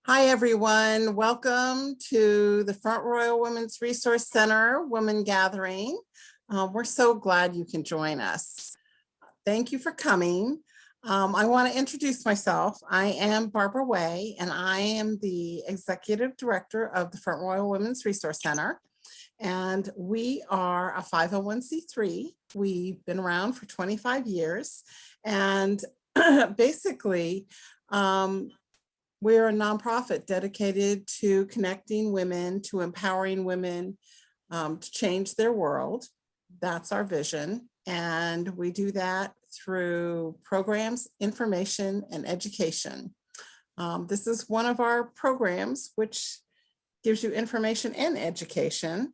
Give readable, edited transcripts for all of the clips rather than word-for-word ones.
Hi, everyone. Welcome to the Front Royal Women's Resource Center WomanGathering. We're so glad you can join us. Thank you for coming. I want to introduce myself. I am Barbara Way, and I am the Executive Director of the Front Royal Women's Resource Center. And we are a 501c3. We've been around for 25 years. And basically, we're a nonprofit dedicated to connecting women, to empowering women to change their world. That's our vision. And we do that through programs, information, and education. This is one of our programs, which gives you information and education.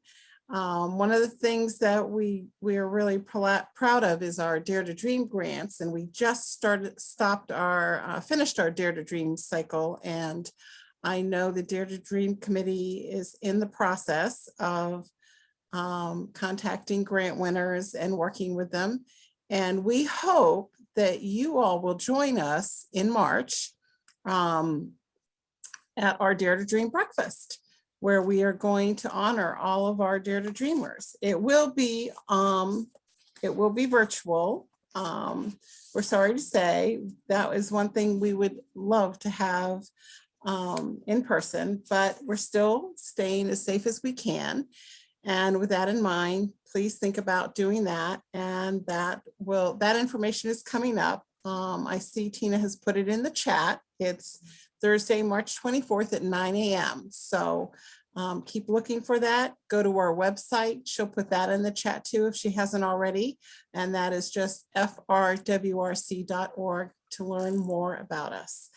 One of the things that we are really proud of is our Dare to Dream grants, and we just finished our Dare to Dream cycle, and I know the Dare to Dream committee is in the process of contacting grant winners and working with them, and we hope that you all will join us in March at our Dare to Dream breakfast, where we are going to honor all of our Dare to Dreamers. It will be virtual. We're sorry to say that is one thing we would love to have in person, but we're still staying as safe as we can. And with that in mind, please think about doing that. And that information is coming up. I see Tina has put it in the chat. It's Thursday, March 24th at 9 a.m. So keep looking for that. Go to our website. She'll put that in the chat too if she hasn't already. And that is just frwrc.org to learn more about us.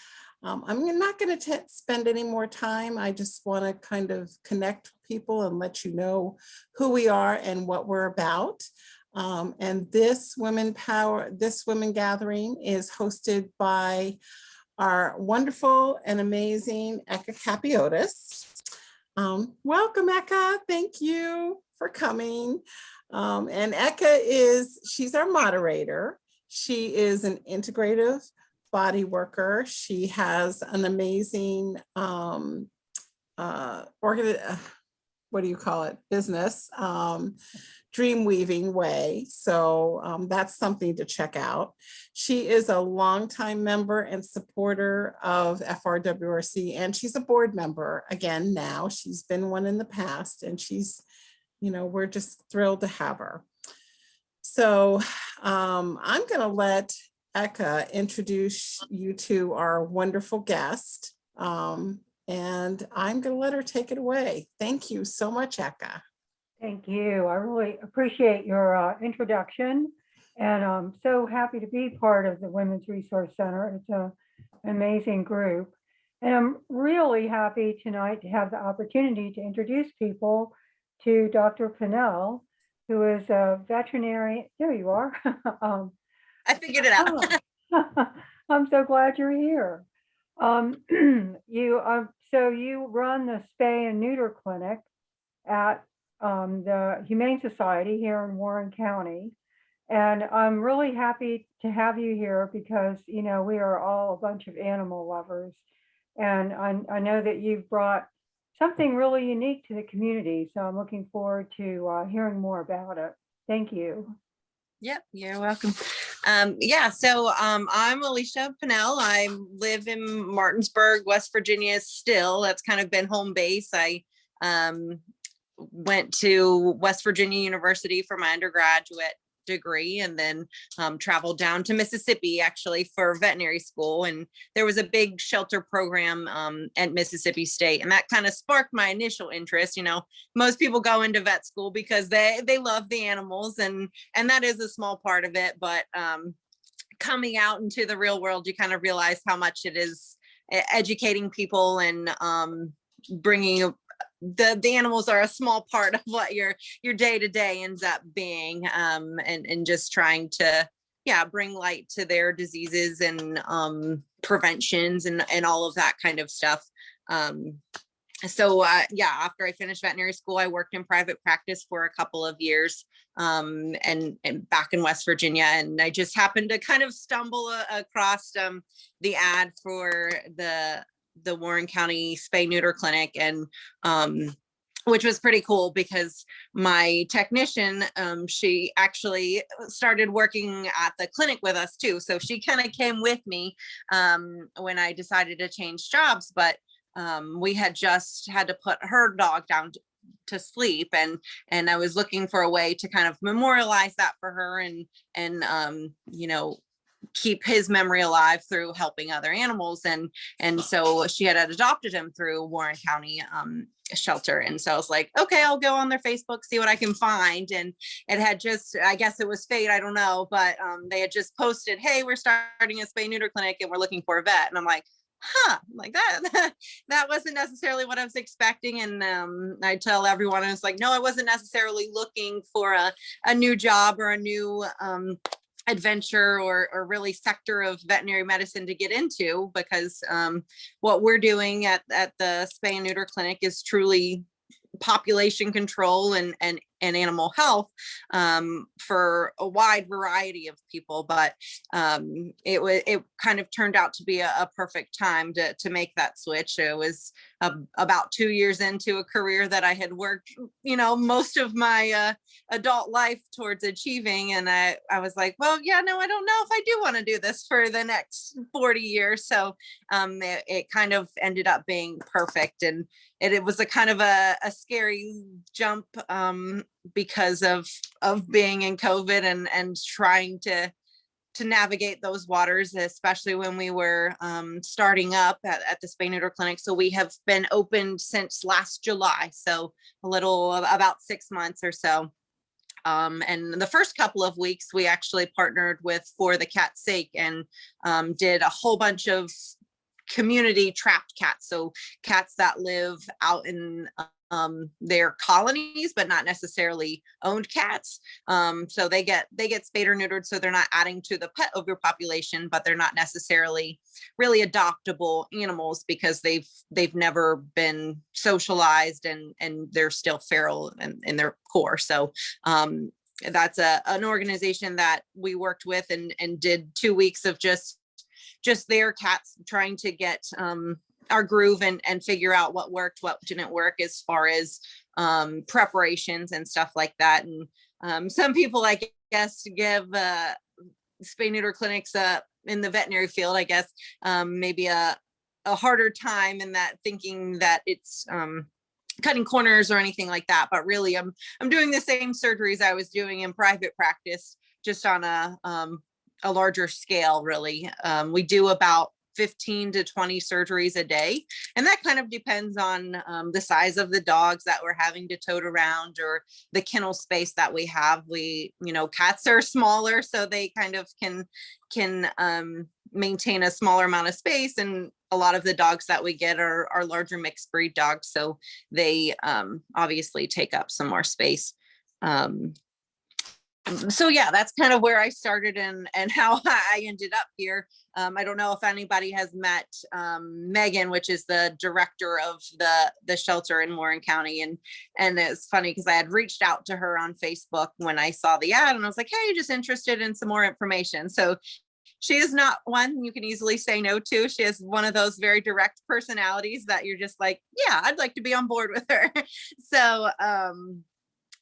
I'm not going to spend any more time. I just want to kind of connect people and let you know who we are and what we're about. And this WomanGathering is hosted by our wonderful and amazing Eka Capiotis. Welcome, Eka. Thank you for coming. And Eka she's our moderator. She is an integrative body worker. She has an amazing business, dream weaving way. So that's something to check out. She is a longtime member and supporter of FRWRC, and she's a board member again now. She's been one in the past, and we're just thrilled to have her. So I'm going to let Eka introduce you to our wonderful guest, and I'm going to let her take it away. Thank you so much, Eka. Thank you. I really appreciate your introduction, and I'm so happy to be part of the Women's Resource Center. It's an amazing group, and I'm really happy tonight to have the opportunity to introduce people to Dr. Pownall, who is a veterinary. There you are. I figured it out. I'm so glad you're here. So you run the spay and neuter clinic at the Humane Society here in Warren County. And I'm really happy to have you here because, we are all a bunch of animal lovers. And I know that you've brought something really unique to the community. So I'm looking forward to hearing more about it. Thank you. Yep, you're welcome. I'm Alicia Pownall. I live in Martinsburg, West Virginia still. That's kind of been home base. I went to West Virginia University for my undergraduate degree, and then traveled down to Mississippi actually for veterinary school. And there was a big shelter program at Mississippi State, and that kind of sparked my initial interest. Most people go into vet school because they love the animals, and that is a small part of it. But coming out into the real world, you kind of realize how much it is educating people and bringing the animals are a small part of what your day-to-day ends up being, and just trying to bring light to their diseases and preventions and all of that kind of stuff. After I finished veterinary school, I worked in private practice for a couple of years, and back in West Virginia. And I just happened to kind of stumble across the ad for the the Warren County Spay Neuter Clinic, and which was pretty cool because my technician, she actually started working at the clinic with us too. So she kind of came with me when I decided to change jobs, but we had just had to put her dog down to sleep, and I was looking for a way to kind of memorialize that for her, and you know, keep his memory alive through helping other animals. And so she had adopted him through Warren County shelter. And so I was like, okay, I'll go on their Facebook, see what I can find. And it had just, I guess it was fate, I don't know, but they had just posted, hey, we're starting a spay neuter clinic and we're looking for a vet. And I'm like, like that wasn't necessarily what I was expecting. And I tell everyone, I was like, no, I wasn't necessarily looking for a new job or a new adventure or really sector of veterinary medicine to get into, because what we're doing at the spay and neuter clinic is truly population control and animal health for a wide variety of people. But it kind of turned out to be a perfect time to make that switch. It was about 2 years into a career that I had worked, you know, most of my adult life towards achieving. And I was like, well, yeah, no, I don't know if I do want to do this for the next 40 years. So it kind of ended up being perfect. And it was a kind of a scary jump because of being in COVID and trying to navigate those waters, especially when we were starting up at the spay neuter clinic. So we have been opened since last July, so a little about 6 months or so. And the first couple of weeks we actually partnered with For the Cat's Sake and did a whole bunch of community trapped cats, so cats that live out in their colonies, but not necessarily owned cats. So they get spayed or neutered, so they're not adding to the pet overpopulation, but they're not necessarily really adoptable animals because they've never been socialized and they're still feral in their core. So that's an organization that we worked with and did 2 weeks of just their cats, trying to get our groove and figure out what worked, what didn't work as far as preparations and stuff like that. And some people, I guess, give spay neuter clinics in the veterinary field, I guess, maybe a harder time in that, thinking that it's cutting corners or anything like that. But really, I'm doing the same surgeries I was doing in private practice, just on a larger scale, really. We do about 15 to 20 surgeries a day. And that kind of depends on the size of the dogs that we're having to tote around, or the kennel space that we have. Cats are smaller, so they kind of can maintain a smaller amount of space. And a lot of the dogs that we get are larger mixed breed dogs. So they obviously take up some more space. So yeah, that's kind of where I started and how I ended up here. I don't know if anybody has met Megan, which is the director of the shelter in Warren County. And it's funny because I had reached out to her on Facebook when I saw the ad, and I was like, hey, just interested in some more information. So she is not one you can easily say no to. She is one of those very direct personalities that you're just like, yeah, I'd like to be on board with her. So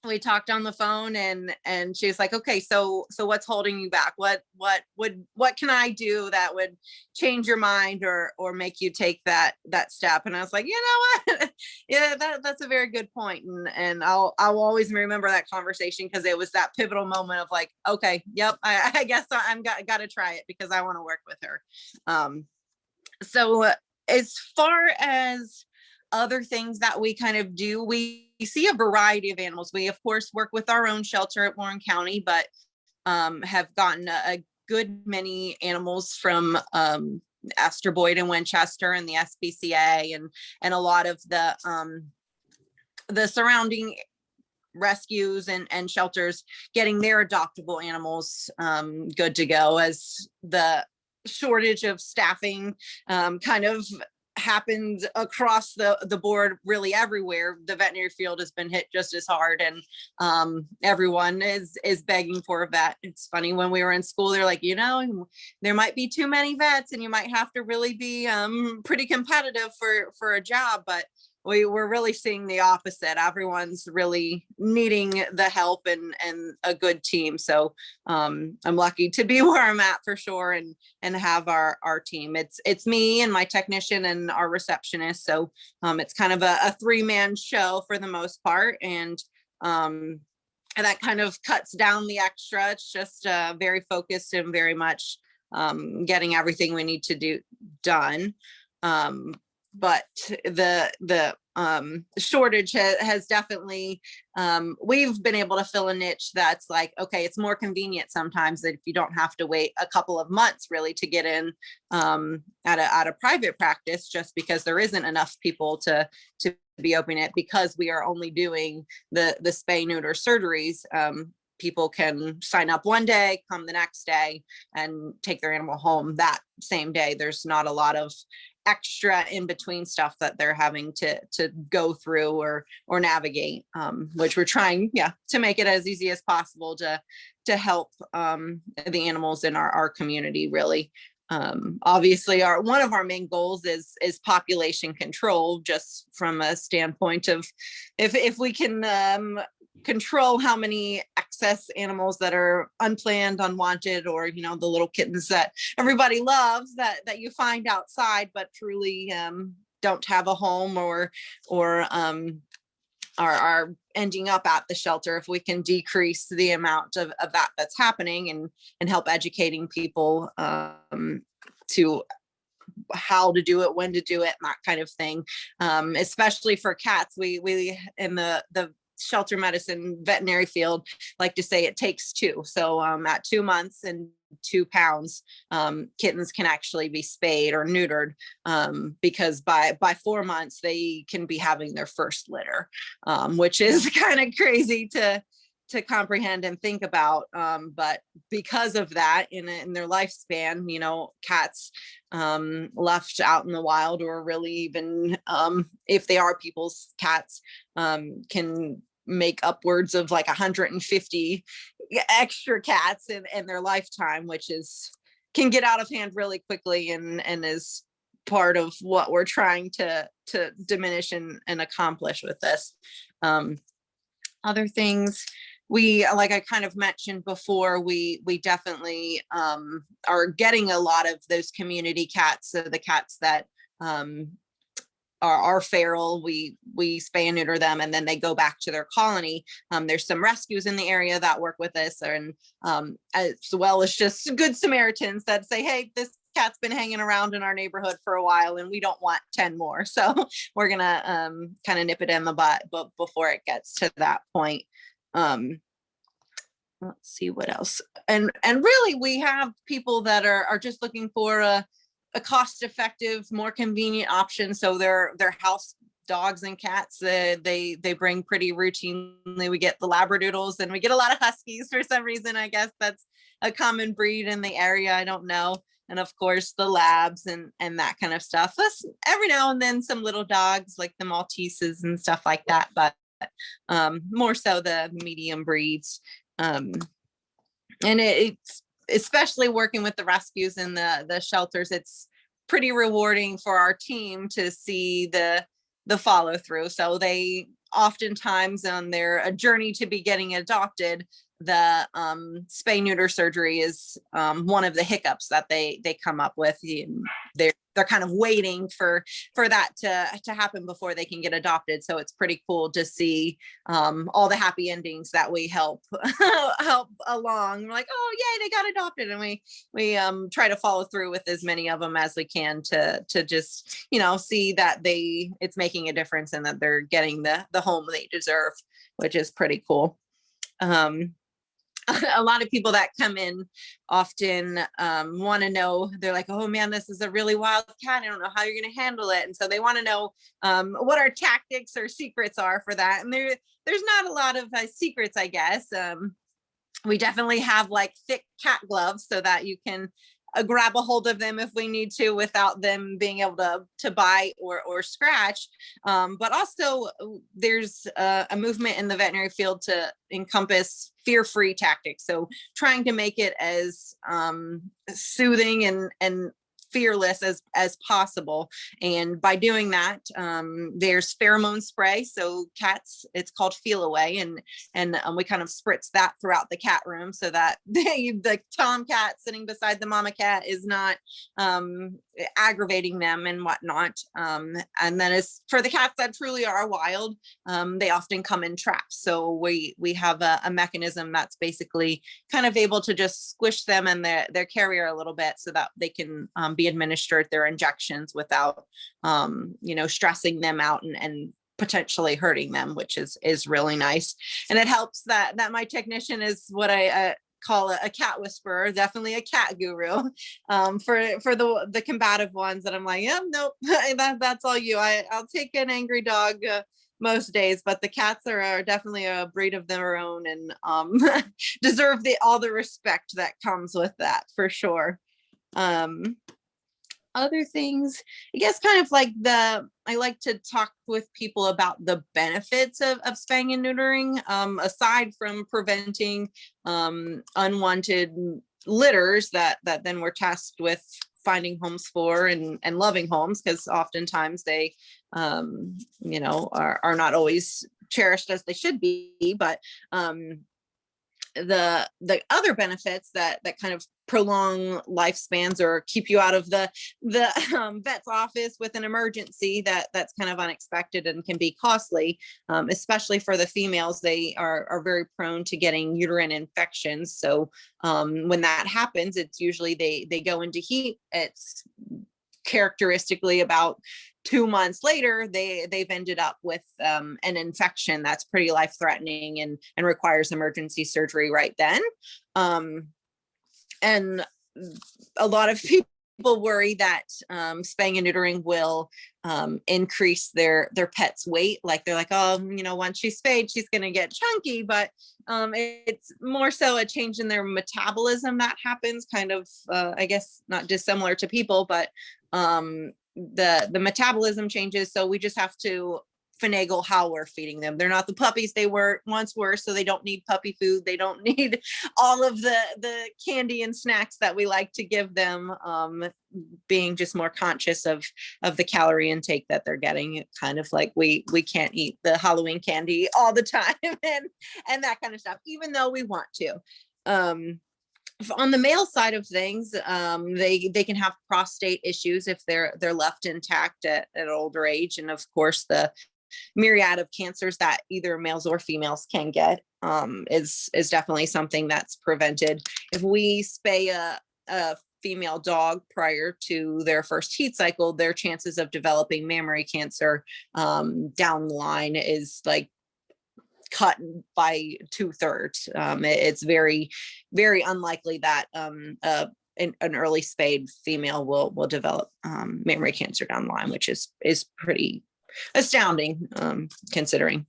we talked on the phone, and she was like, okay, so what's holding you back? What can I do that would change your mind or make you take that step? And I was like, you know what? Yeah, that's a very good point. And I'll always remember that conversation, because it was that pivotal moment of like, okay, yep, I guess I'm got to try it because I want to work with her. So as far as other things that we kind of do, we see a variety of animals. We of course work with our own shelter at Warren County, but have gotten a good many animals from Astor Boyd and Winchester and the SPCA and a lot of the surrounding rescues and shelters, getting their adoptable animals good to go, as the shortage of staffing kind of happened across the board, really everywhere. The veterinary field has been hit just as hard, and everyone is begging for a vet. It's funny, when we were in school, they're like, there might be too many vets and you might have to really be pretty competitive for a job, but we're really seeing the opposite. Everyone's really needing the help and a good team. So I'm lucky to be where I'm at for sure, and have our team. It's me and my technician and our receptionist. So it's kind of a 3-man show for the most part. And that kind of cuts down the extra. It's just very focused and very much getting everything we need to do done. But the shortage has definitely, we've been able to fill a niche that's like, okay, it's more convenient sometimes that if you don't have to wait a couple of months really to get in at a private practice, just because there isn't enough people to be opening it, because we are only doing the spay neuter surgeries. People can sign up one day, come the next day, and take their animal home that same day. There's not a lot of extra in between stuff that they're having to go through or navigate, which we're trying to make it as easy as possible to help the animals in our community, really. Obviously one of our main goals is population control, just from a standpoint of if we can control how many excess animals that are unplanned, unwanted, or the little kittens that everybody loves that you find outside but truly don't have a home or are ending up at the shelter. If we can decrease the amount of that's happening and help educating people to how to do it, when to do it, and that kind of thing. Especially for cats, we in the shelter medicine veterinary field like to say it takes 2. So at 2 months and 2 pounds, kittens can actually be spayed or neutered, because by 4 months they can be having their first litter, which is kind of crazy to comprehend and think about. But because of that, in their lifespan, cats left out in the wild, or really even if they are people's cats, can make upwards of like 150 extra cats in their lifetime, which can get out of hand really quickly, and is part of what we're trying to diminish and accomplish with this. Other things, like I kind of mentioned before, we definitely are getting a lot of those community cats. So the cats that are feral, we spay and neuter them, and then they go back to their colony. There's some rescues in the area that work with us, and as well as just good Samaritans that say, hey, this cat's been hanging around in our neighborhood for a while and we don't want 10 more. So we're gonna kind of nip it in the butt but before it gets to that point. Let's see what else. And really, we have people that are just looking for a cost-effective, more convenient option. So they're house dogs and cats. They bring pretty routinely. We get the Labradoodles and we get a lot of Huskies for some reason. I guess that's a common breed in the area. I don't know. And of course the Labs and that kind of stuff. Plus, every now and then some little dogs like the Malteses and stuff like that, but more so the medium breeds. And it's especially working with the rescues and the shelters, it's pretty rewarding for our team to see the follow through. So they oftentimes on their journey to be getting adopted, the spay neuter surgery is one of the hiccups that they come up with. They're kind of waiting for that to happen before they can get adopted. So it's pretty cool to see all the happy endings that we help along. We're like, oh yay, they got adopted, and we try to follow through with as many of them as we can to just see that it's making a difference and that they're getting the home they deserve, which is pretty cool. A lot of people that come in often want to know, they're like, oh man, this is a really wild cat. I don't know how you're going to handle it. And so they want to know what our tactics or secrets are for that. And there's not a lot of secrets, I guess. We definitely have like thick cat gloves so that you can grab a hold of them if we need to without them being able to bite or scratch. But also there's a movement in the veterinary field to encompass fear-free tactics. So trying to make it as soothing and fearless as possible. And by doing that, there's pheromone spray. So cats, it's called Feel Away, and we kind of spritz that throughout the cat room so that the tomcat sitting beside the mama cat is not aggravating them and whatnot. And then as for the cats that truly are wild, they often come in traps. So we have a mechanism that's basically kind of able to just squish them and their carrier a little bit so that they can be administered their injections without stressing them out and potentially hurting them, which is really nice. And it helps that my technician is what I call a cat whisperer, definitely a cat guru, for the combative ones that I'm like, yeah, nope, that's all you. I'll take an angry dog most days, but the cats are definitely a breed of their own and deserve all the respect that comes with that, for sure. Other things, I guess, kind of like I like to talk with people about the benefits of spaying and neutering, aside from preventing unwanted litters that then we're tasked with finding homes for and loving homes, because oftentimes they are not always cherished as they should be. But the other benefits that kind of prolong lifespans or keep you out of the vet's office with an emergency that's kind of unexpected and can be costly, especially for the females. They are very prone to getting uterine infections. So when that happens, it's usually they go into heat. It's characteristically about 2 months later, they've ended up with an infection that's pretty life-threatening and requires emergency surgery right then. And a lot of people worry that spaying and neutering will increase their pet's weight. Like they're like, oh, once she's spayed, she's going to get chunky. But it's more so a change in their metabolism that happens, kind of, I guess, not dissimilar to people, but the metabolism changes. So we just have to finagle how we're feeding them. They're not the puppies they once were, so they don't need puppy food. They don't need all of the candy and snacks that we like to give them, being just more conscious of the calorie intake that they're getting. It's kind of like we can't eat the Halloween candy all the time and that kind of stuff, even though we want to. On the male side of things, they can have prostate issues if they're left intact at an older age. And of course, the myriad of cancers that either males or females can get is definitely something that's prevented. If we spay a female dog prior to their first heat cycle, their chances of developing mammary cancer down the line is like cut by 2/3. It's very, very unlikely that an early spayed female will develop mammary cancer down the line, which is pretty astounding, considering.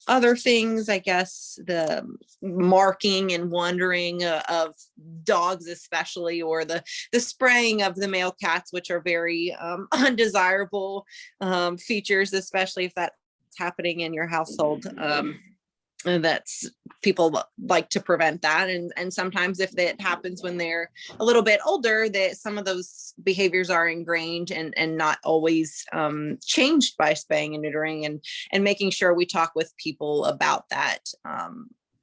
Other things, I guess, the marking and wandering of dogs, especially, or the spraying of the male cats, which are very undesirable features, especially if that's happening in your household. And that's, people like to prevent that. And sometimes if it happens when they're a little bit older, that some of those behaviors are ingrained and not always changed by spaying and neutering, and making sure we talk with people about that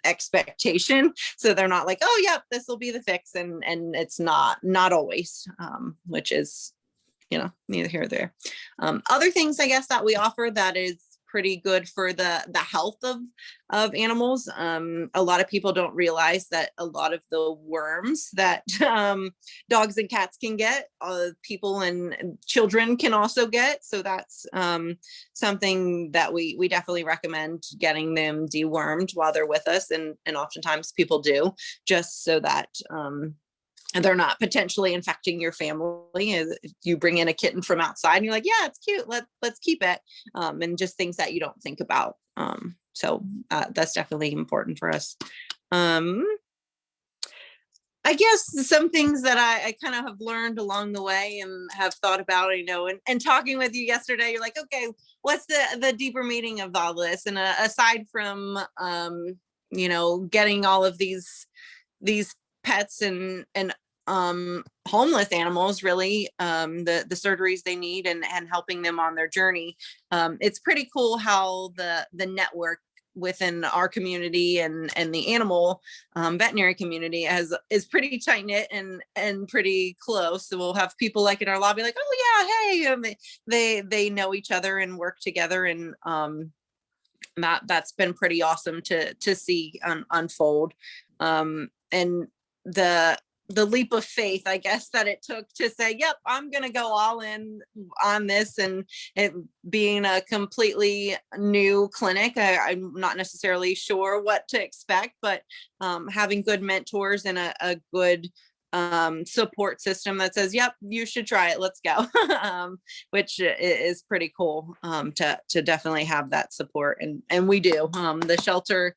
expectation. So they're not like, oh, yep, this will be the fix. And it's not always, which is, neither here nor there. Other things, I guess, that we offer that is pretty good for the health of animals. A lot of people don't realize that a lot of the worms that dogs and cats can get, people and children can also get. So that's something that we definitely recommend getting them dewormed while they're with us. And oftentimes people do, just so that and they're not potentially infecting your family. If you bring in a kitten from outside and you're like, yeah, it's cute, let's keep it. And just things that you don't think about. So that's definitely important for us. I guess some things that I kind of have learned along the way and have thought about, and talking with you yesterday, you're like, okay, what's the deeper meaning of all this? And aside from, getting all of these pets and homeless animals, really, the surgeries they need and helping them on their journey. It's pretty cool how the network within our community and the animal veterinary community is pretty tight knit and pretty close. So we'll have people like in our lobby like, oh yeah, hey, they know each other and work together, and that's been pretty awesome to see unfold. And the leap of faith, I guess, that it took to say, yep, I'm going to go all in on this, and it being a completely new clinic. I'm not necessarily sure what to expect, but having good mentors and a good support system that says, yep, you should try it, let's go. Which is pretty cool to definitely have that support, and we do. The shelter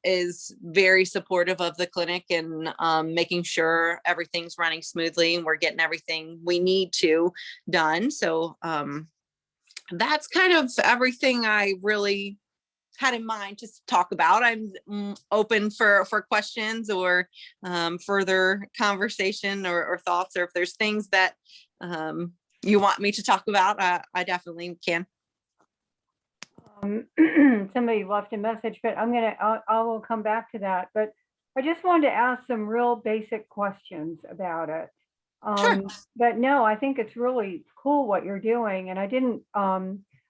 is very supportive of the clinic and making sure everything's running smoothly and we're getting everything we need to done. So that's kind of everything I really had in mind to talk about. I'm open for questions or further conversation or thoughts, or if there's things that you want me to talk about, I definitely can. Somebody left a message, but I will come back to that. But I just wanted to ask some real basic questions about it. Sure. But no, I think it's really cool what you're doing, and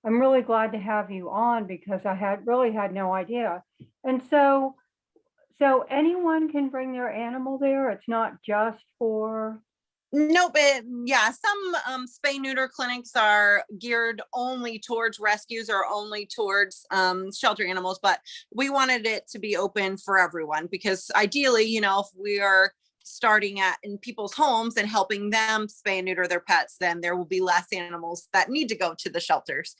I'm really glad to have you on because I had no idea. And so anyone can bring their animal there. It's not just for. Nope. Some spay neuter clinics are geared only towards rescues or only towards shelter animals, but we wanted it to be open for everyone because ideally, if we are starting in people's homes and helping them spay and neuter their pets, then there will be less animals that need to go to the shelters.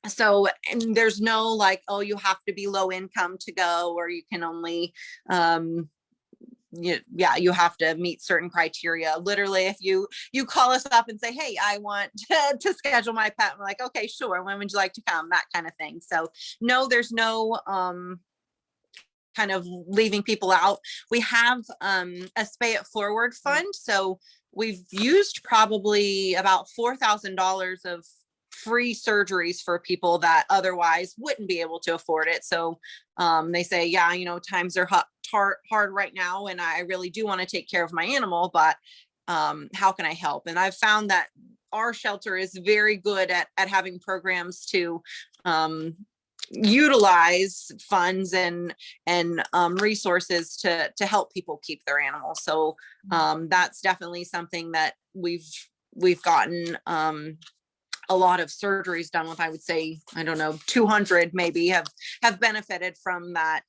So, and there's no like, oh, you have to be low income to go, or you can only, you have to meet certain criteria. Literally, if you call us up and say, hey, I want to schedule my pet, we're like, okay, sure. When would you like to come? That kind of thing. So no, there's no, kind of leaving people out. We have a Spay-it-Forward fund. So we've used probably about $4,000 of free surgeries for people that otherwise wouldn't be able to afford it. So they say, yeah, times are hard right now, and I really do want to take care of my animal, but how can I help? And I've found that our shelter is very good at having programs to utilize funds and resources to help people keep their animals. So that's definitely something that we've gotten a lot of surgeries done with. I would say, I don't know, 200 maybe have benefited from that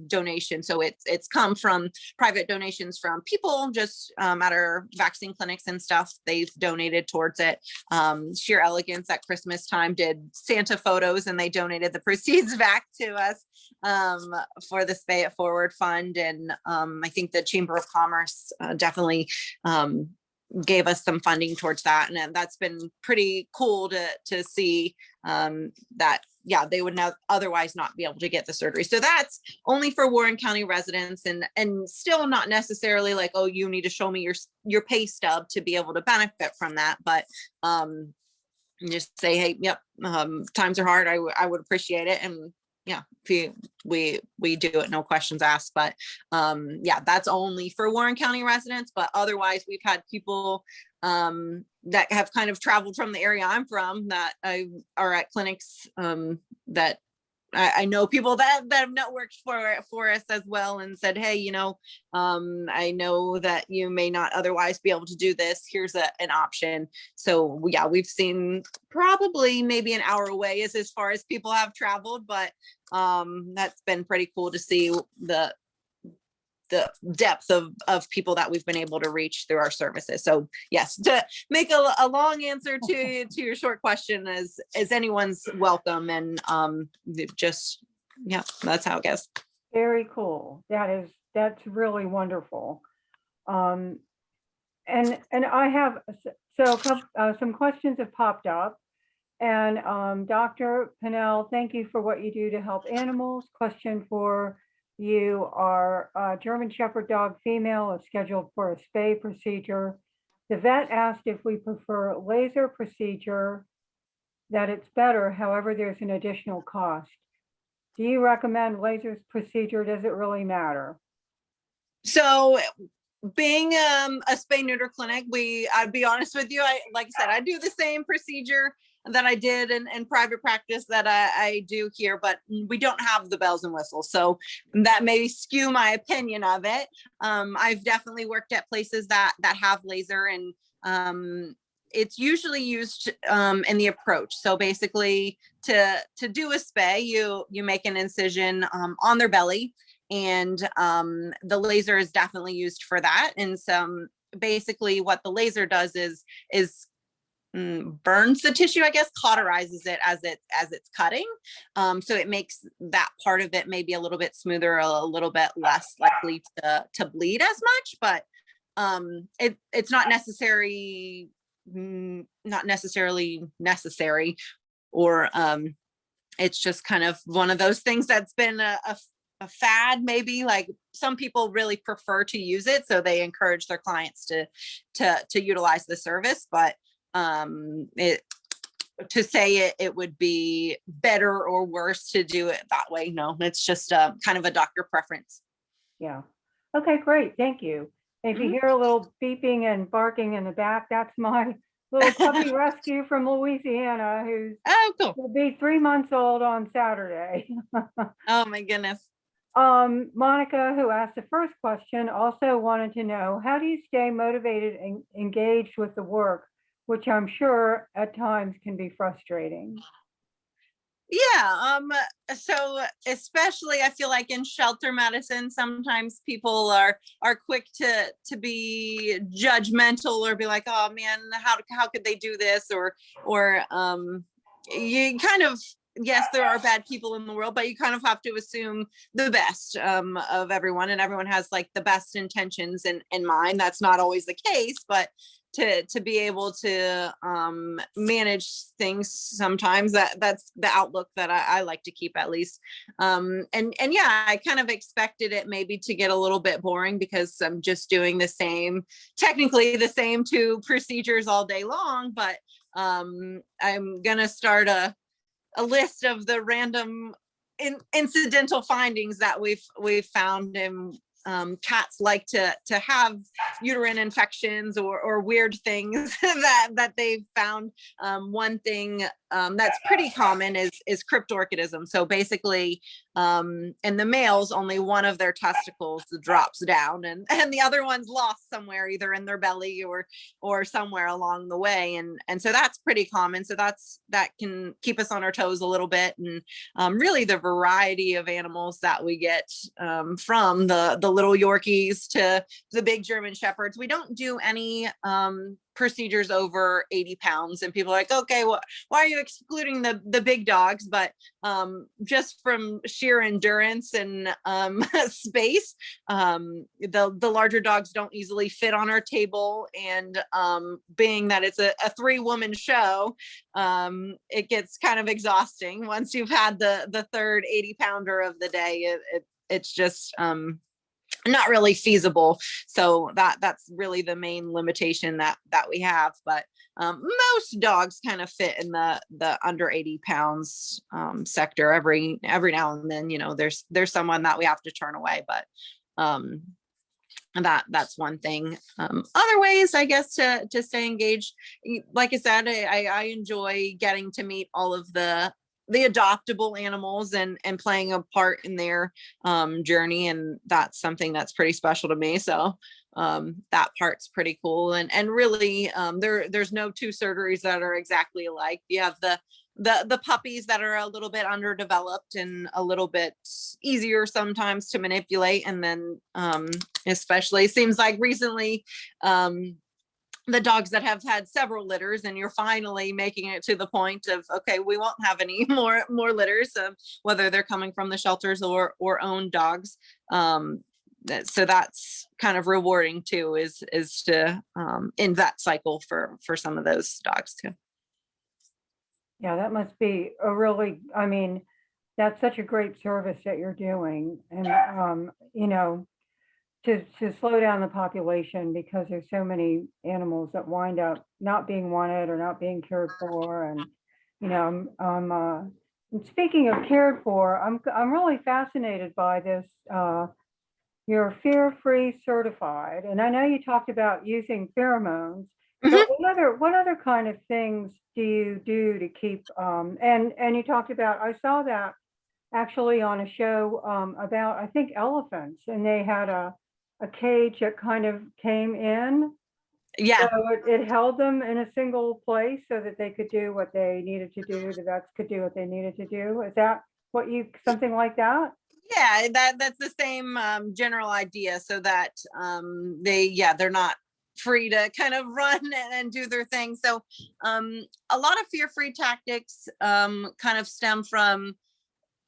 donation. So it's come from private donations from people just at our vaccine clinics and stuff. They've donated towards it. Sheer Elegance at Christmas time did Santa photos, and they donated the proceeds back to us for the Spay-it-Forward fund. And I think the Chamber of Commerce definitely gave us some funding towards that, and that's been pretty cool to see that they would otherwise not be able to get the surgery. So that's only for Warren County residents, and still not necessarily like, oh, you need to show me your pay stub to be able to benefit from that, but just say, hey, yep, times are hard, I would appreciate it. And we do it, no questions asked. But that's only for Warren County residents. But otherwise, we've had people that have kind of traveled from the area I'm from that are at clinics that I know people that have networked for us as well, and said, hey, I know that you may not otherwise be able to do this. Here's an option. So we've seen probably maybe an hour away is as far as people have traveled, but that's been pretty cool to see the depth of people that we've been able to reach through our services. So yes, to make a long answer to your short question, is anyone's welcome, and that's how it goes. Very cool. That is that's really wonderful. And I have, some questions have popped up. And Dr. Pownall, thank you for what you do to help animals. Question for you are, German Shepherd dog female is scheduled for a spay procedure. The vet asked if we prefer laser procedure, that it's better, however, there's an additional cost. Do you recommend laser procedure? Does it really matter? So being a spay neuter clinic, I'd be honest with you, like I said, I do the same procedure that I did in private practice that I do here, but we don't have the bells and whistles. So that may skew my opinion of it. I've definitely worked at places that have laser, and it's usually used in the approach. So basically to do a spay, you make an incision on their belly, and the laser is definitely used for that. And basically what the laser does is burns the tissue, I guess, cauterizes it as it's cutting. So it makes that part of it maybe a little bit smoother, a little bit less likely to bleed as much, but it's not necessarily necessary, or it's just kind of one of those things that's been a fad, maybe. Like some people really prefer to use it, so they encourage their clients to utilize the service, but to say it would be better or worse to do it that way, no, it's just kind of a doctor preference. Yeah. Okay, great. Thank you. If you hear a little beeping and barking in the back, that's my little puppy rescue from Louisiana, who's cool. will be 3 months old on Saturday. Oh my goodness. Monica, who asked the first question, also wanted to know, how do you stay motivated and engaged with the work, which I'm sure at times can be frustrating? Yeah, so especially I feel like in shelter medicine, sometimes people are quick to be judgmental or be like, oh man, how could they do this? Or you kind of, yes, there are bad people in the world, but you kind of have to assume the best of everyone, and everyone has like the best intentions in mind. That's not always the case, but to be able to manage things sometimes, that's the outlook that I like to keep, at least. And yeah, I kind of expected it maybe to get a little bit boring because I'm just doing technically the same 2 procedures all day long, but I'm gonna start a list of the random incidental findings that we've found. And cats like to have uterine infections or weird things that they've found. One thing that's pretty common is cryptorchidism. So basically, in the males, only one of their testicles drops down, and the other one's lost somewhere, either in their belly or somewhere along the way. And so that's pretty common. So that can keep us on our toes a little bit. And really the variety of animals that we get, from the little Yorkies to the big German Shepherds. We don't do any procedures over 80 pounds, and people are like, okay, well, why are you excluding the big dogs? But just from sheer endurance and space, the larger dogs don't easily fit on our table, and being that it's a 3-woman show, it gets kind of exhausting once you've had the third 80-pounder of the day. It's just not really feasible. So that's really the main limitation that we have. But most dogs kind of fit in the under 80 pounds sector. Every now and then, there's someone that we have to turn away, but that's one thing. Other ways, I guess, to stay engaged, like I said, I enjoy getting to meet all of the adoptable animals and playing a part in their journey, and that's something that's pretty special to me. So that part's pretty cool. And really, there's no 2 surgeries that are exactly alike. You have the puppies that are a little bit underdeveloped and a little bit easier sometimes to manipulate, and then especially seems like recently, the dogs that have had several litters, and you're finally making it to the point of, okay, we won't have any more litters, whether they're coming from the shelters or owned dogs. so that's kind of rewarding too, is to end that cycle for some of those dogs too. Yeah, that must be a really, I mean, that's such a great service that you're doing. And, you know, to slow down the population, because there's so many animals that wind up not being wanted or not being cared for. And, you know, and speaking of cared for, I'm really fascinated by this, you're fear-free certified. And I know you talked about using pheromones. But what other kind of things do you do to keep, and you talked about, I saw that actually on a show about, I think, elephants, and they had a cage that kind of came in. Yeah. So it held them in a single place so that they could do what they needed to do. The vets could do what they needed to do. Is that something like that? Yeah, that's the same general idea, so that they're not free to kind of run and do their thing. So a lot of fear-free tactics kind of stem from,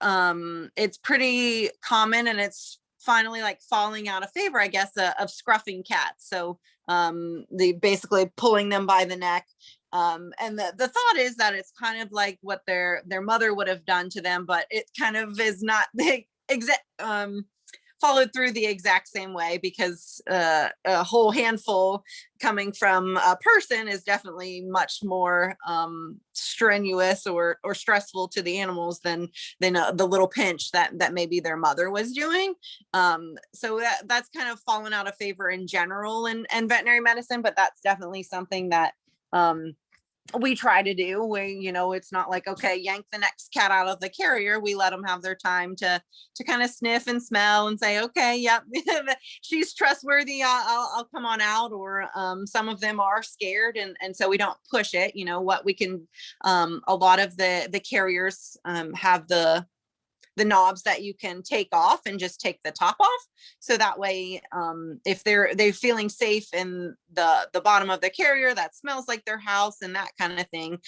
it's pretty common, and it's finally like falling out of favor, I guess, of scruffing cats. So they basically pulling them by the neck. And the thought is that it's kind of like what their mother would have done to them, but it kind of is not the exact followed through the exact same way, because a whole handful coming from a person is definitely much more strenuous or stressful to the animals than the little pinch that maybe their mother was doing. So that's kind of fallen out of favor in general in veterinary medicine, but that's definitely something that we try to do. It's not like, okay, yank the next cat out of the carrier. We let them have their time to kind of sniff and smell and say, okay, yep, she's trustworthy. I'll come on out. Or some of them are scared, and so we don't push it. What we can, a lot of the carriers have the knobs that you can take off and just take the top off. So that way, if they're feeling safe in the bottom of the carrier that smells like their house and that kind of thing,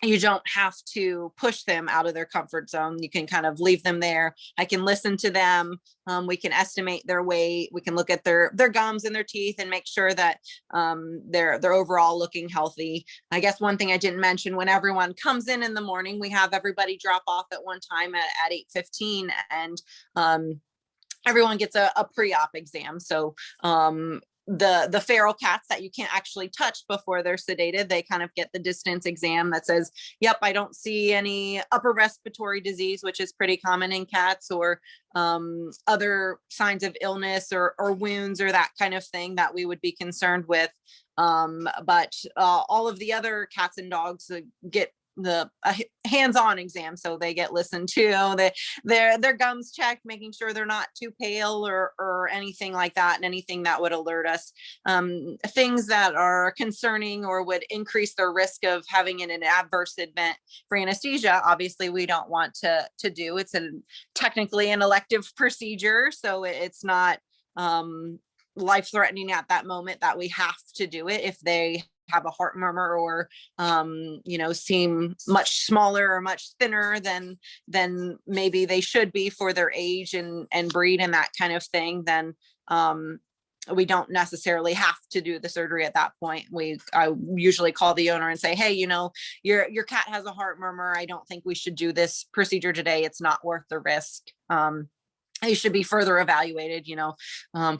you don't have to push them out of their comfort zone. You can kind of leave them there. I can listen to them. We can estimate their weight. We can look at their gums and their teeth and make sure that they're overall looking healthy. I guess one thing I didn't mention, when everyone comes in the morning, we have everybody drop off at one time at 8:15, and everyone gets a pre-op exam. So the feral cats that you can't actually touch before they're sedated, they kind of get the distance exam that says, yep, I don't see any upper respiratory disease, which is pretty common in cats, or other signs of illness or wounds or that kind of thing that we would be concerned with. But all of the other cats and dogs get the hands-on exam, so they get listened to, their gums checked, making sure they're not too pale or anything like that, and anything that would alert us, things that are concerning or would increase their risk of having an adverse event for anesthesia. Obviously we don't want to do. It's technically an elective procedure, so it's not life-threatening at that moment that we have to do it. If they have a heart murmur or seem much smaller or much thinner than maybe they should be for their age and breed and that kind of thing, then we don't necessarily have to do the surgery at that point. I usually call the owner and say, hey, your cat has a heart murmur. I don't think we should do this procedure today. It's not worth the risk. They should be further evaluated,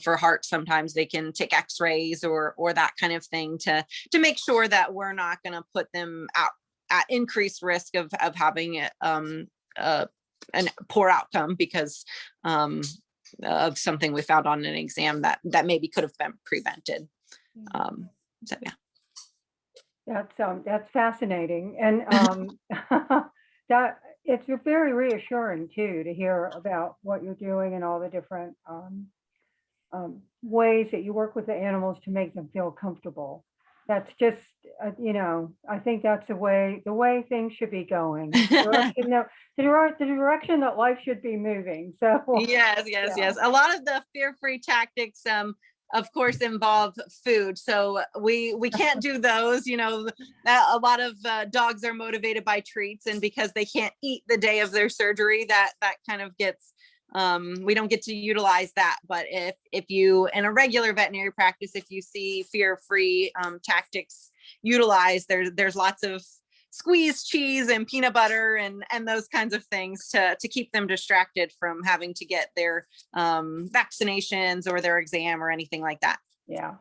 for heart. Sometimes they can take x-rays or that kind of thing to make sure that we're not going to put them out at increased risk of having a poor outcome because of something we found on an exam that maybe could have been prevented. So yeah. That's fascinating. And that it's very reassuring too to hear about what you're doing and all the different ways that you work with the animals to make them feel comfortable. That's just, I think that's the way things should be going. The direction that life should be moving. So yes. A lot of the fear-free tactics, of course, involve food. So we can't do those. A lot of dogs are motivated by treats, and because they can't eat the day of their surgery, that kind of gets we don't get to utilize that. But if you, in a regular veterinary practice, if you see fear-free tactics utilized, there's lots of squeezed cheese and peanut butter and those kinds of things to keep them distracted from having to get their vaccinations or their exam or anything like that. Yeah.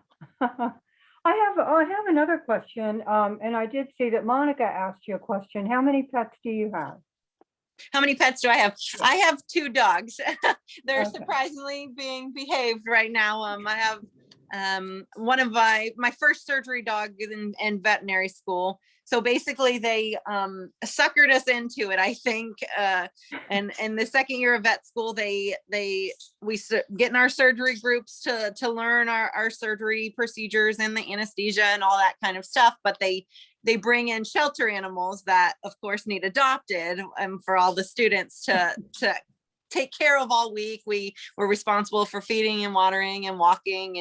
I have another question, and I did see that Monica asked you a question. How many pets do you have? How many pets do I have? I have 2 dogs. They're Okay. surprisingly being behaved right now. I have one of my first surgery dog in veterinary school. So basically they suckered us into it, I think. And in the second year of vet school, we get in our surgery groups to learn our surgery procedures and the anesthesia and all that kind of stuff. But they bring in shelter animals that of course need adopted, for all the students to take care of all week. We were responsible for feeding and watering and walking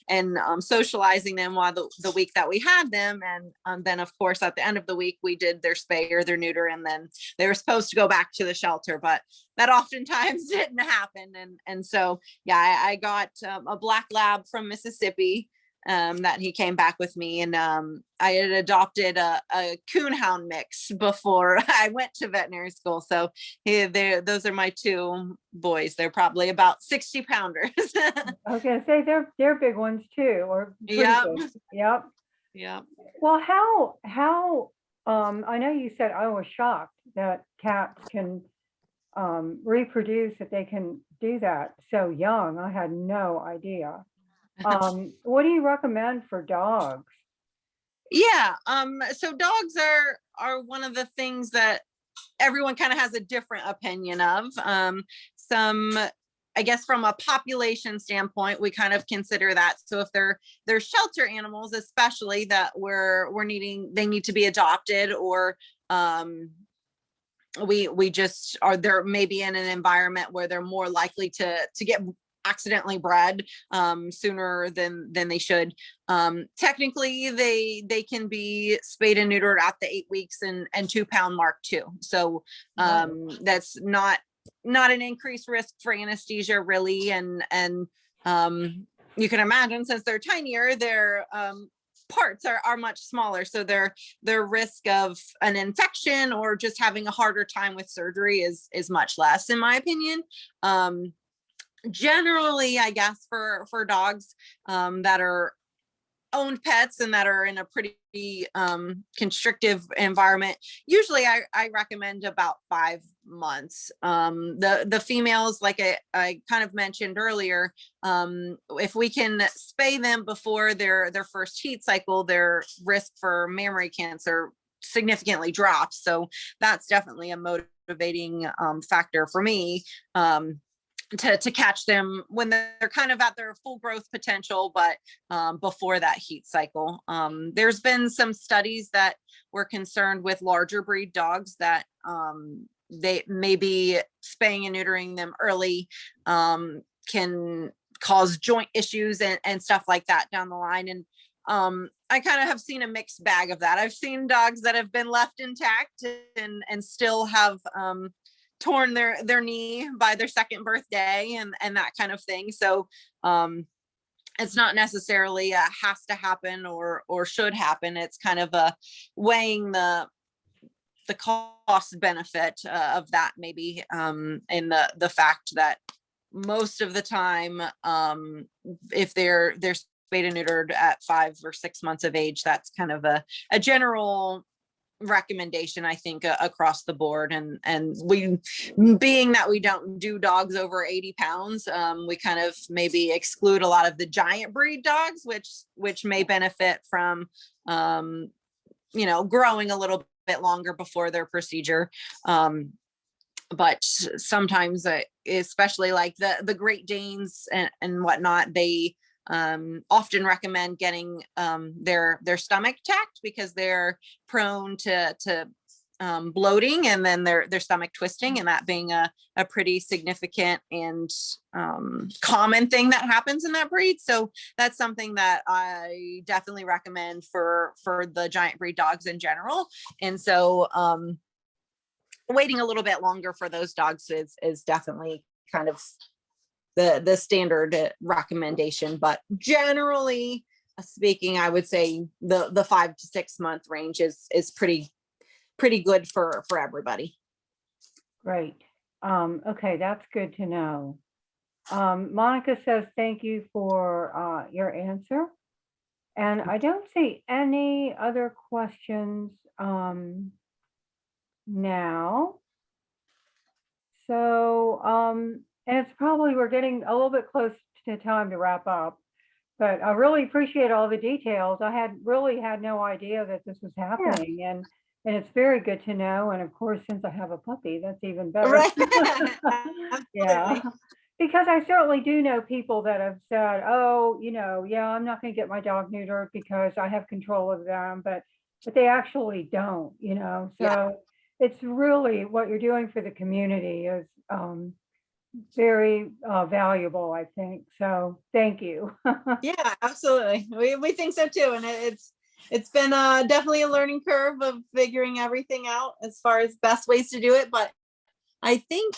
and socializing them while the week that we had them. And then of course, at the end of the week, we did their spay or their neuter, and then they were supposed to go back to the shelter, but that oftentimes didn't happen. And so, yeah, I got a black lab from Mississippi that he came back with me, and I had adopted a coonhound mix before I went to veterinary school. So those are my 2 boys. They're probably about 60 pounders. I was gonna say they're big ones too, or pretty big. Yep. Yeah. Well, how I know you said, I was shocked that cats can reproduce, that they can do that so young. I had no idea. What do you recommend for dogs? Yeah. So dogs are one of the things that everyone kind of has a different opinion of. Some, I guess from a population standpoint, we kind of consider that. So if they're shelter animals, especially that they need to be adopted, or we just are there maybe in an environment where they're more likely to get accidentally bred sooner than they should. Technically, they can be spayed and neutered at the 8 weeks and 2 pound mark too. So that's not an increased risk for anesthesia really. And you can imagine, since they're tinier, their parts are much smaller. So their risk of an infection or just having a harder time with surgery is much less, in my opinion. Generally, I guess for dogs that are owned pets and that are in a pretty constrictive environment, usually I recommend about 5 months. The females, like I kind of mentioned earlier, if we can spay them before their first heat cycle, their risk for mammary cancer significantly drops. So that's definitely a motivating factor for me. To catch them when they're kind of at their full growth potential, but before that heat cycle. There's been some studies that were concerned with larger breed dogs that they maybe spaying and neutering them early can cause joint issues and stuff like that down the line. And I kind of have seen a mixed bag of that. I've seen dogs that have been left intact and still have torn their knee by their 2nd birthday and that kind of thing. So it's not necessarily a has to happen or should happen. It's kind of a weighing the cost benefit of that maybe, and the fact that most of the time, if they're spayed and neutered at 5 or 6 months of age, that's kind of a general recommendation, I think, across the board. And we, being that we don't do dogs over 80 pounds, we kind of maybe exclude a lot of the giant breed dogs, which may benefit from growing a little bit longer before their procedure. But sometimes, especially like the Great Danes and whatnot, they often recommend getting their stomach checked because they're prone to bloating and then their stomach twisting, and that being a pretty significant and common thing that happens in that breed. So that's something that I definitely recommend for the giant breed dogs in general. And so waiting a little bit longer for those dogs is definitely kind of the standard recommendation, but generally speaking, I would say the 5 to 6 month range is pretty good for everybody. Great. Okay, that's good to know. Monica says, thank you for your answer. And I don't see any other questions now. So, and it's probably, we're getting a little bit close to time to wrap up, but I really appreciate all the details. I had really had no idea that this was happening, and it's very good to know. And of course, since I have a puppy, that's even better. Right. Yeah. Because I certainly do know people that have said, oh, you know, yeah, I'm not going to get my dog neutered because I have control of them, but they actually don't, you know. So Yeah. it's really what you're doing for the community is very valuable, I think. So thank you. Yeah, absolutely. We think so too. And it's been definitely a learning curve of figuring everything out as far as best ways to do it. But I think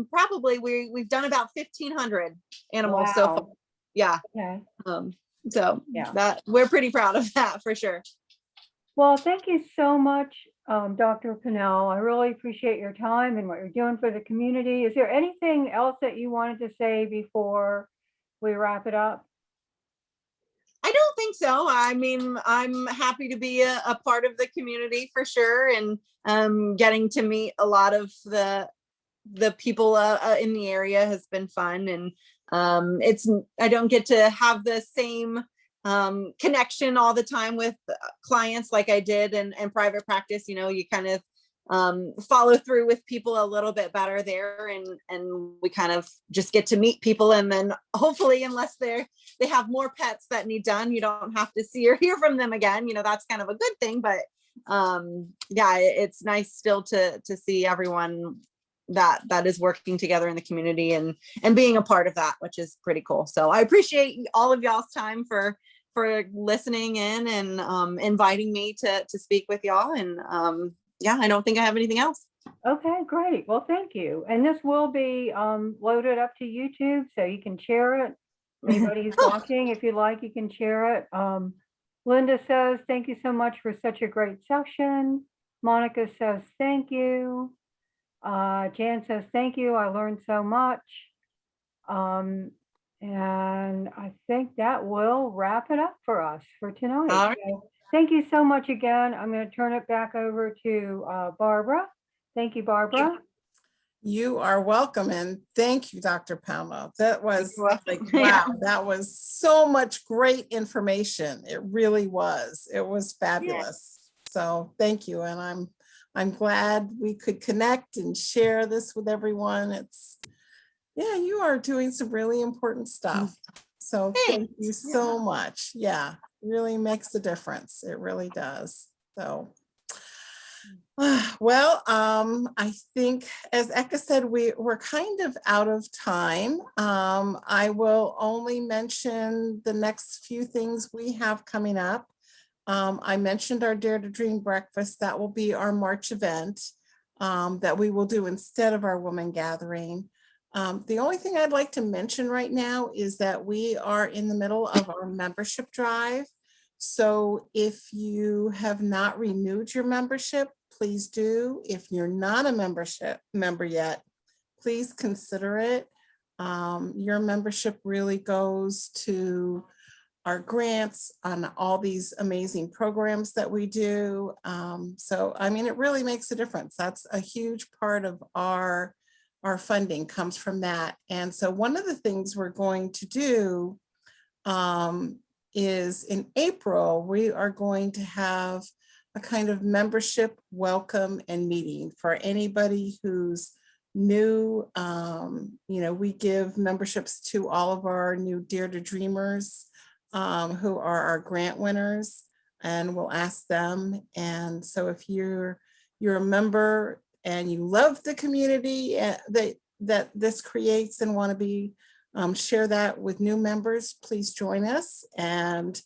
probably we've done about 1,500 animals so far. Wow. Yeah. Okay. So Yeah. that we're pretty proud of that for sure. Well, thank you so much, Dr. Pownall. I really appreciate your time and what you're doing for the community. Is there anything else that you wanted to say before we wrap it up? I don't think so. I mean, I'm happy to be a part of the community for sure, and getting to meet a lot of the people in the area has been fun. And I don't get to have the same connection all the time with clients like I did in private practice. You know, you kind of follow through with people a little bit better there, and we kind of just get to meet people, and then hopefully, unless they have more pets that need done, you don't have to see or hear from them again. You know, that's kind of a good thing. But yeah, it's nice still to see everyone that is working together in the community and being a part of that, which is pretty cool. So I appreciate all of y'all's time for listening in and inviting me to speak with y'all. And yeah, I don't think I have anything else. Okay, great. Well, thank you. And this will be loaded up to YouTube, so you can share it. Anybody who's watching, if you like, you can share it. Linda says, thank you so much for such a great session. Monica says, thank you. Jan says, thank you. I learned so much. And I think that will wrap it up for us for tonight. All right. So thank you so much again. I'm going to turn it back over to Barbara. Thank you, Barbara. You are welcome. And thank you, Dr. Pownall. That was like, wow, Yeah. that was so much great information. It really was. It was fabulous. So thank you. And I'm glad we could connect and share this with everyone. Yeah, you are doing some really important stuff. So thank you so much. Yeah, really makes a difference. It really does. So, well, I think, as Eka said, we're kind of out of time. I will only mention the next few things we have coming up. I mentioned our Dare to Dream breakfast. That will be our March event that we will do instead of our Woman Gathering. The only thing I'd like to mention right now is that we are in the middle of our membership drive. So if you have not renewed your membership, please do. If you're not a member yet, please consider it. Your membership really goes to our grants on all these amazing programs that we do. So, I mean, it really makes a difference. That's a huge part of our funding comes from that. And so one of the things we're going to do is in April, we are going to have a kind of membership welcome and meeting for anybody who's new. You know, we give memberships to all of our new Dare to Dreamers who are our grant winners, and we'll ask them. And so if you're a member and you love the community that this creates and want to be share that with new members, please join us. And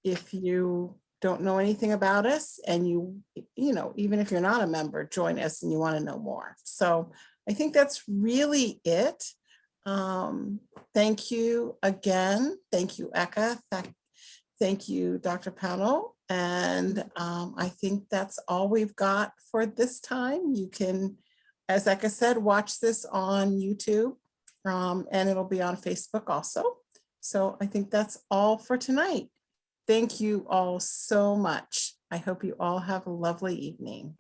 if you don't know anything about us, and you know, even if you're not a member, join us and you want to know more. So I think that's really it. Thank you again. Thank you, Eka. Thank you, Dr. Pownall. And I think that's all we've got for this time. You can, as Eka said, watch this on YouTube, and it'll be on Facebook also. So I think that's all for tonight. Thank you all so much. I hope you all have a lovely evening.